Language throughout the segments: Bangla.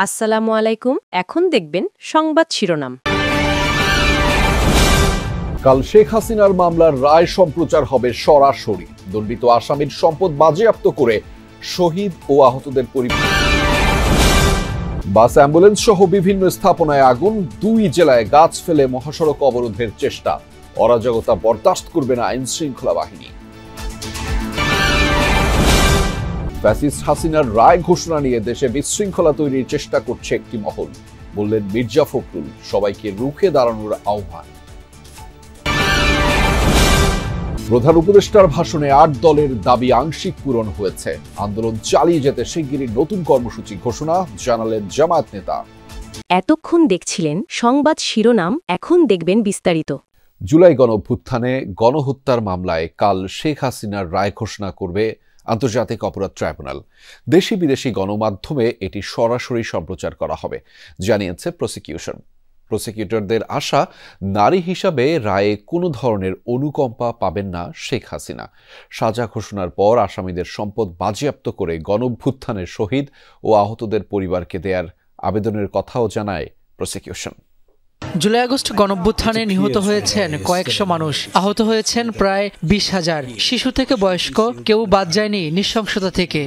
আসসালামু আলাইকুম। এখন দেখবেন সংবাদ শিরোনাম। কাল শেখ হাসিনার মামলার রায় সম্প্রচার হবে সরাসরি। দণ্ডিত আসামির সম্পদ বাজেয়াপ্ত করে শহীদ ও আহতদের পরিবার। বাস অ্যাম্বুলেন্স সহ বিভিন্ন স্থাপনায় আগুন, 2 জেলায় গাছ ফেলে মহাসড়ক অবরোধের চেষ্টা। অরাজকতা বরদাস্ত করবে না আইন শৃঙ্খলা বাহিনী। ফ্যাসিস্ট হাসিনার রায় ঘোষণা নিয়ে দেশে বিশৃঙ্খলা তৈরির চেষ্টা করছে একটি মহল, বললেন মির্জা ফখরুল। সবাইকে রুখে দাঁড়ানোর আহ্বান। প্রধান উপদেষ্টার ভাষণে 8 দলের দাবি আংশিক পূরণ হয়েছে। আন্দোলন চালিয়ে যেতে শিগগিরই নতুন কর্মসূচি ঘোষণা, জানালেন জামায়াত নেতা। এতক্ষণ দেখছিলেন সংবাদ শিরোনাম, এখন দেখবেন বিস্তারিত। জুলাই গণঅভ্যুত্থানে গণহত্যার মামলায় কাল শেখ হাসিনার রায় ঘোষণা করবে আন্তর্জাতিক অপরাধ ট্রাইব্যুনাল। দেশি বিদেশি গণমাধ্যমে এটি সরাসরি সম্প্রচার করা হবে, জানিয়েছে প্রসিকিউশন। প্রসিকিউটরদের আশা, নারী হিসাবে রায়ে কোনো ধরনের অনুকম্পা পাবেন না শেখ হাসিনা। সাজা ঘোষণার পর আসামিদের সম্পদ বাজেয়াপ্ত করে গণঅভ্যুত্থানের শহীদ ও আহতদের পরিবারকে দেয়ার আবেদনের কথাও জানায় প্রসিকিউশন। জুলাই আগস্ট গণঅভ্যুত্থানে নিহত হয়েছেন কয়েকশো মানুষ, আহত হয়েছেন প্রায় 20,000। শিশু থেকে বয়স্ক কেউ বাদ যায়নি নৃশংসতা থেকে।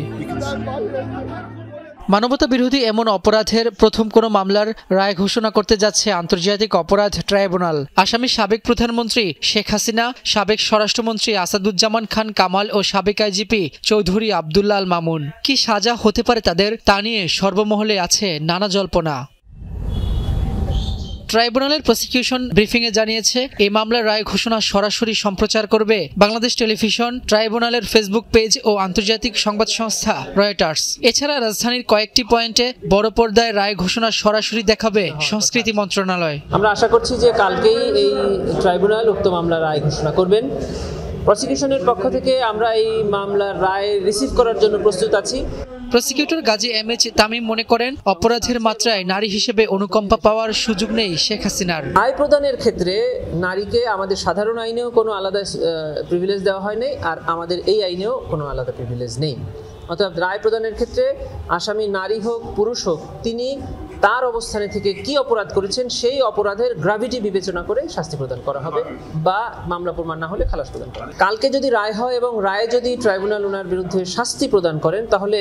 মানবতা বিরোধী এমন অপরাধের প্রথম কোনো মামলার রায় ঘোষণা করতে যাচ্ছে আন্তর্জাতিক অপরাধ ট্রাইব্যুনাল। আসামি সাবেক প্রধানমন্ত্রী শেখ হাসিনা, সাবেক স্বরাষ্ট্রমন্ত্রী আসাদুজ্জামান খান কামাল ও সাবেক আইজিপি চৌধুরী আবদুল্লাহ আল মামুন। কি সাজা হতে পারে তাদের, তা নিয়ে সর্বমহলে আছে নানা জল্পনা। ট্রাইব্যুনালের প্রসিকিউশন ব্রিফিংয়ে জানিয়েছে, এই মামলার রায় ঘোষণা সরাসরি সম্প্রচার করবে বাংলাদেশ টেলিভিশন, ট্রাইব্যুনালের ফেসবুক পেজ ও আন্তর্জাতিক সংবাদ সংস্থা রয়টার্স। এছাড়া রাজধানীর কয়েকটি পয়েন্টে বড় পর্দায় রায় ঘোষণা সরাসরি দেখাবে সংস্কৃতি মন্ত্রণালয়। আমরা আশা করছি যে কালকেই এই ট্রাইব্যুনাল উক্ত মামলার রায় ঘোষণা করবেন। প্রসিকিউশনের পক্ষ থেকে আমরা এই মামলার রায় রিসিভ করার জন্য প্রস্তুত আছি। প্রসিকিউটর গাজী এম.এইচ. তামিম মনে করেন, অপরাধের মাত্রায় নারী হিসেবে অনুকম্পা পাওয়ার সুযোগ নেই শেখ হাসিনার। রায় প্রদানের ক্ষেত্রে নারীকে আমাদের সাধারণ আইনেও কোনো আলাদা প্রিভিলেজ দেওয়া হয়নি, আর আমাদের এই আইনেও কোনো আলাদা প্রিভিলেজ নেই। অর্থাৎ রায় প্রদানের ক্ষেত্রে আসামি নারী হোক পুরুষ হোক, তিনি তার অবস্থানে থেকে কি অপরাধ করেছেন সেই অপরাধের গ্র্যাভিটি বিবেচনা করে শাস্তি প্রদান করা হবে, বা মামলা প্রমাণ না হলে খালাস প্রদান করা হবে। কালকে যদি রায় হয় এবং রায়ে যদি ট্রাইব্যুনাল ওনার বিরুদ্ধে শাস্তি প্রদান করেন, তাহলে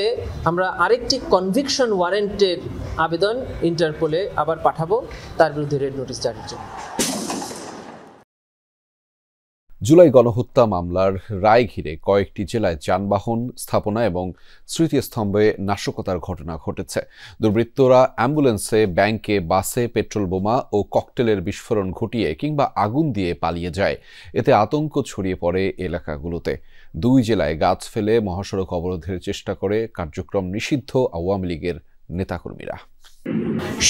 আমরা আরেকটি কনভিকশন ওয়ারেন্টের আবেদন ইন্টারপোলে আবার পাঠাবো তার বিরুদ্ধে রেড নোটিশ জারির জন্য। জুলাই গণহত্যা মামলার রায় ঘিরে কয়েকটি জেলায় যানবাহন, স্থাপনা এবং স্মৃতিস্তম্ভে নাশকতার ঘটনা ঘটেছে। দুর্বৃত্তরা অ্যাম্বুলেন্সে, ব্যাংকে, বাসে পেট্রোল বোমা ও ককটেলের বিস্ফোরণ ঘটিয়ে কিংবা আগুন দিয়ে পালিয়ে যায়। এতে আতঙ্ক ছড়িয়ে পড়ে এলাকাগুলোতে। 2 জেলায় গাছ ফেলে মহাসড়ক অবরোধের চেষ্টা করে কার্যক্রম নিষিদ্ধ আওয়ামী লীগের নেতাকর্মীরা।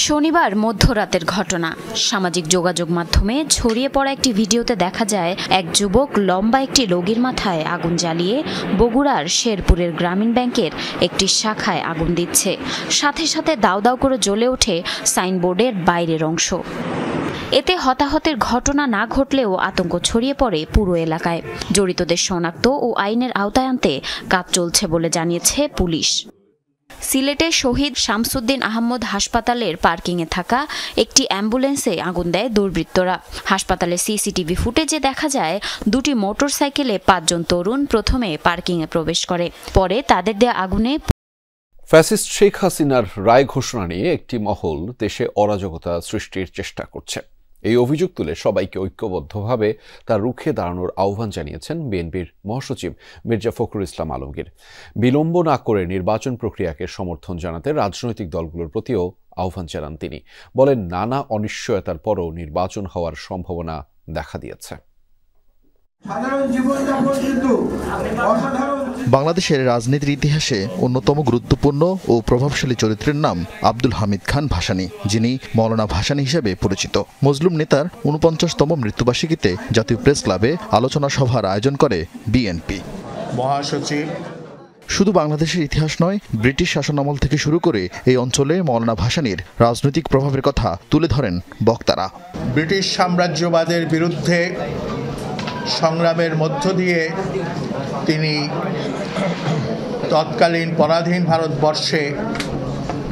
শনিবার মধ্যরাতের ঘটনা। সামাজিক যোগাযোগ মাধ্যমে ছড়িয়ে পড়া একটি ভিডিওতে দেখা যায়, এক যুবক লম্বা একটি লগির মাথায় আগুন জ্বালিয়ে বগুড়ার শেরপুরের গ্রামীণ ব্যাংকের একটি শাখায় আগুন দিচ্ছে। সাথে সাথে দাউ দাউ করে জ্বলে ওঠে সাইনবোর্ডের বাইরের অংশ। এতে হতাহতের ঘটনা না ঘটলেও আতঙ্ক ছড়িয়ে পড়ে পুরো এলাকায়। জড়িতদের শনাক্ত ও আইনের আওতায় আনতে কাজ চলছে বলে জানিয়েছে পুলিশ। সিলেটে শহীদ শামসুদ্দিন আহমদ হাসপাতালের পার্কিংয়ে থাকা একটি অ্যাম্বুলেন্সে আগুন দেয় দুর্বৃত্তরা। হাসপাতালের সিসিটিভি ফুটেজে দেখা যায়, 2টি মোটরসাইকেলে 5 জন তরুণ প্রথমে পার্কিংয়ে প্রবেশ করে, পরে তাদের দেয়া আগুনে। ফ্যাসিস্ট শেখ হাসিনার রায় ঘোষণা নিয়ে একটি মহল দেশে অরাজকতা সৃষ্টির চেষ্টা করছে। এই অভিযোগ তুলে সবাইকে ঐক্যবদ্ধভাবে তা রুখে দাঁড়ানোর আহ্বান জানিয়েছেন বিএনপির মহাসচিব মির্জা ফখরুল ইসলাম আলমগীর। বিলম্ব না করে নির্বাচন প্রক্রিয়াকে সমর্থন জানাতে রাজনৈতিক দলগুলোর প্রতিও আহ্বান জানান তিনি। বলেন, নানা অনিশ্চয়তার পরও নির্বাচন হওয়ার সম্ভাবনা দেখা দিয়েছে। বাংলাদেশের রাজনীতির ইতিহাসে অন্যতম গুরুত্বপূর্ণ ও প্রভাবশালী চরিত্রের নাম আব্দুল হামিদ খান ভাসানী, যিনি মৌলানা ভাসানী হিসেবে পরিচিত। মজলুম নেতার 49তম মৃত্যুবার্ষিকীতে জাতীয় প্রেস ক্লাবে আলোচনা সভার আয়োজন করে বিএনপি। মহাসচিব শুধু বাংলাদেশের ইতিহাস নয়, ব্রিটিশ শাসনামল থেকে শুরু করে এই অঞ্চলে মৌলানা ভাসানীর রাজনৈতিক প্রভাবের কথা তুলে ধরেন বক্তারা। ব্রিটিশ সাম্রাজ্যবাদের বিরুদ্ধে সংগ্রামের মধ্য দিয়ে তিনি তৎকালীন পরাধীন ভারতবর্ষে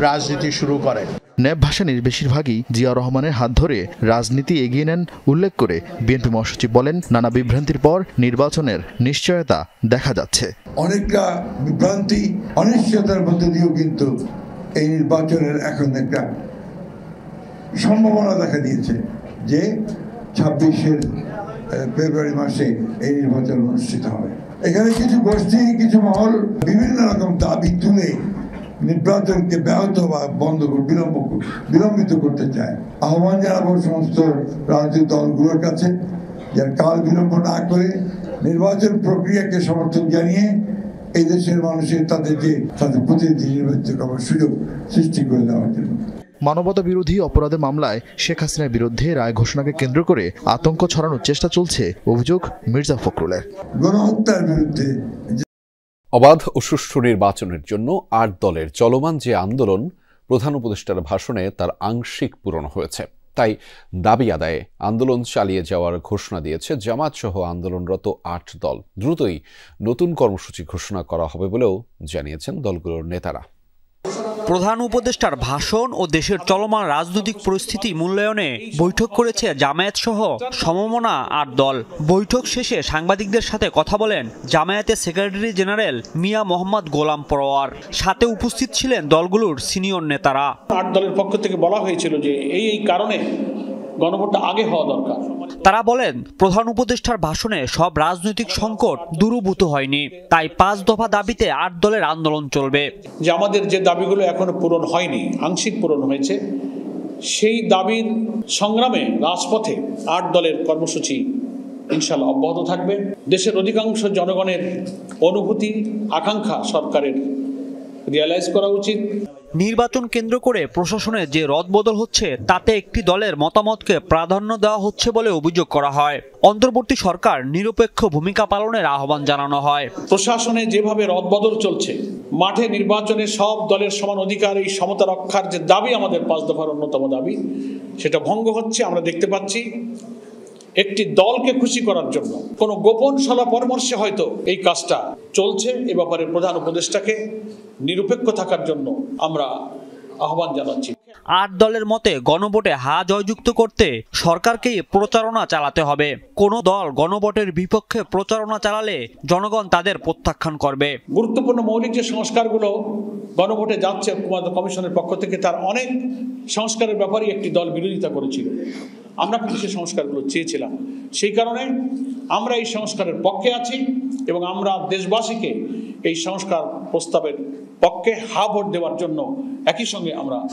রাজনীতি শুরু করে। ন্যাব ভাসানীর বেশিরভাগই জিয়া রহমানের হাত ধরে রাজনীতি এগিয়ে নেন উল্লেখ করে বিএনপি মহাসচিব বলেন, নানা বিভ্রান্তির পর নির্বাচনের নিশ্চয়তা দেখা যাচ্ছে। অনেকটা বিভ্রান্তি অনিশ্চয়তার মধ্যে দিয়েও কিন্তু এই নির্বাচনের এখন একটা সম্ভাবনা দেখা দিয়েছে যে 26 ফেব্রুয়ারি মাসে এই নির্বাচন অনুষ্ঠিত হবে। এখানে কিছু গোষ্ঠী কিছু মহল বিভিন্ন রকম দাবি তুলে নির্বাচনকে ব্যাহত বা বন্ধ বিলম্বিত করতে চায়। আহ্বান জানাবো সমস্ত রাজনৈতিক দলগুলোর কাছে যে কাল বিলম্ব না করে নির্বাচন প্রক্রিয়াকে সমর্থন জানিয়ে এই দেশের মানুষের তাদের প্রতিনিধি নির্বাচিত করার সুযোগ সৃষ্টি করে দেওয়ার জন্য। মানবতা বিরোধী অপরাধের মামলায় শেখ হাসিনার বিরুদ্ধে রায় ঘোষণাকে কেন্দ্র করে আতঙ্ক ছড়ানোর চেষ্টা চলছে, অভিযোগ মির্জা ফখরুলের। গণহত্যার বিরুদ্ধে অবাধ ও সুষ্ঠু নির্বাচনের জন্য 8 দলের চলমান যে আন্দোলন প্রধান উপদেষ্টার ভাষণে তার আংশিক পূরণ হয়েছে, তাই দাবি আদায়ে আন্দোলন চালিয়ে যাওয়ার ঘোষণা দিয়েছে জামাত সহ আন্দোলনরত 8 দল। দ্রুতই নতুন কর্মসূচি ঘোষণা করা হবে বলেও জানিয়েছেন দলগুলোর নেতারা। প্রধান উপদেষ্টার ভাষণ ও দেশের চলমান রাজনৈতিক পরিস্থিতি মূল্যায়নে বৈঠক করেছে জামায়াত সহ সমমনা 8 দল। বৈঠক শেষে সাংবাদিকদের সাথে কথা বলেন জামায়াতের সেক্রেটারি জেনারেল মিয়া মোহাম্মদ গোলাম পরোয়ার। সাথে উপস্থিত ছিলেন দলগুলোর সিনিয়র নেতারা। 8 দলের পক্ষ থেকে বলা হয়েছিল যে এই কারণে গণভোটটা আগে হওয়া দরকার। তারা বলেন, প্রধান উপদেষ্টার ভাষণে সব রাজনৈতিক সংকট দূরীভূত হয়নি, তাই 5 দফা দাবিতে 8 দলের আন্দোলন চলবে। যে আমাদের যে দাবিগুলো এখনো পূরণ হয়নি, আংশিক পূরণ হয়েছে, সেই দাবির সংগ্রামে রাজপথে 8 দলের কর্মসূচি ইনশাআল্লাহ অব্যাহত থাকবে। দেশের অধিকাংশ জনগণের অনুভূতি আকাঙ্ক্ষা সরকারের রিয়ালাইজ করা উচিত। নির্বাচন কেন্দ্র করে প্রশাসনে যে রদবদল হচ্ছে তাতে একটি দলের মতামতকে প্রাধান্য দেওয়া হচ্ছে বলে অভিযোগ করা হয়। অন্তর্বর্তী সরকার নিরপেক্ষ ভূমিকা পালনের আহ্বান জানানো হয়। প্রশাসনে যেভাবে রদবদল চলছে, মাঠে নির্বাচনে সব দলের সমান অধিকার, এই সমতা রক্ষার যে দাবি আমাদের 5 দফার অন্যতম দাবি, সেটা ভঙ্গ হচ্ছে। আমরা দেখতে পাচ্ছি একটি দলকে খুশি করার জন্য কোনো গোপন সলা পরামর্শে হয়তো এই কাজটা চলছে। এ ব্যাপারে প্রধান উপদেষ্টাকে নিরপেক্ষ থাকার জন্য আমরা আহ্বান জানাচ্ছি। 8 দলের মতে গণভোটে হা জয়যুক্ত করতে সরকারকেই প্রচারণা চালাতে হবে। কোন দল গণভোটের বিপক্ষে প্রচারণা চালালে জনগণ তাদের প্রত্যাখ্যান করবে। গুরুত্বপূর্ণ মৌলিক যে সংস্কারগুলো গণভোটে যাচ্ছে কমিশনের পক্ষ থেকে, তার অনেক সংস্কারের ব্যাপারে একটি দল বিরোধিতা করেছিল। আমরা কিন্তু সেই সংস্কারগুলো চেয়েছিলাম। সেই কারণে আমরা এই সংস্কারের পক্ষে আছি এবং আমরা দেশবাসীকে এই সংস্কার প্রস্তাবের পক্ষে হা ভোট দেওয়ার জন্য একই সঙ্গে আমরা